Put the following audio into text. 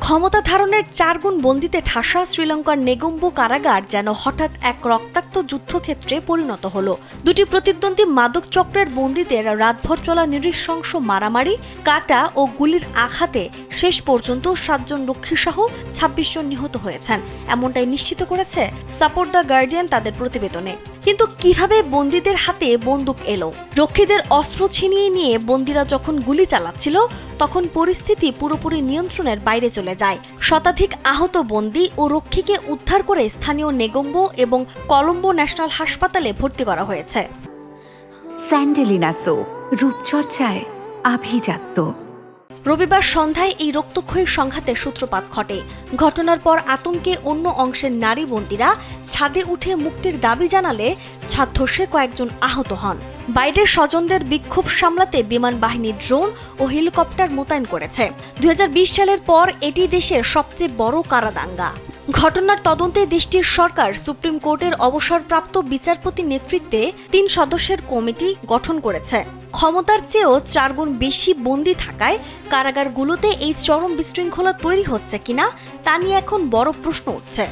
ক্ষমতা ধারণের 4 গুণ বন্দিতে ঠাসা শ্রীলঙ্কার নেগম্বো কারাগার যেন হঠাৎ এক রক্তাক্ত যুদ্ধক্ষেত্রে পরিণত হলো। দুটি প্রতিদ্বন্দ্বী মাদক চক্রের বন্দীদের রাতভর চলা নৃশংস মারামারি, কাটা ও গুলির আঘাতে শেষ পর্যন্ত 7 জন রক্ষীসহ 26 জন নিহত হয়েছেন, এমনটাই নিশ্চিত করেছে সাপোর্ট দ্য গার্ডিয়ান তাদের প্রতিবেদনে। কিন্তু কিভাবে বন্দীদের হাতে বন্দুক এলো? রক্ষীদের অস্ত্র ছিনিয়ে নিয়ে বন্দীরা যখন গুলি চালাচ্ছিল তখন পরিস্থিতি পুরোপুরি নিয়ন্ত্রণের বাইরে চলে যায়। শতাধিক আহত বন্দী ও রক্ষীকে উদ্ধার করে স্থানীয় নেগম্বো এবং কলম্বো ন্যাশনাল হাসপাতালে ভর্তি করা হয়েছে। স্যান্ডেলিনা সো, রূপচর্চায় আভিজাত্য। রবিবার সন্ধ্যায় এই রক্তক্ষয়ী সংঘাতের সূত্রপাত ঘটে। ঘটনার পর আতঙ্কে অন্য অংশের নারী বন্দীরা ছাদে উঠে মুক্তির দাবি জানালে ছাদ ধসে কয়েকজন আহত হন। বাইরের স্বজনদের বিক্ষোভ সামলাতে বিমান বাহিনী ড্রোন ও হেলিকপ্টার মোতায়েন করেছে। 2020 সালের পর এটি দেশের সবচেয়ে বড় কারাদাঙ্গা। ঘটনার তদন্তে দেশটির সরকার সুপ্রিম কোর্টের অবসরপ্রাপ্ত বিচারপতি নেতৃত্বে 3 সদস্যের কমিটি গঠন করেছে। ক্ষমতার চেয়েও 4 গুণ বেশি বন্দী থাকায় কারাগারগুলোতে এই চরম বিশৃঙ্খলা তৈরি হচ্ছে কিনা তা নিয়ে এখন বড় প্রশ্ন উঠছে।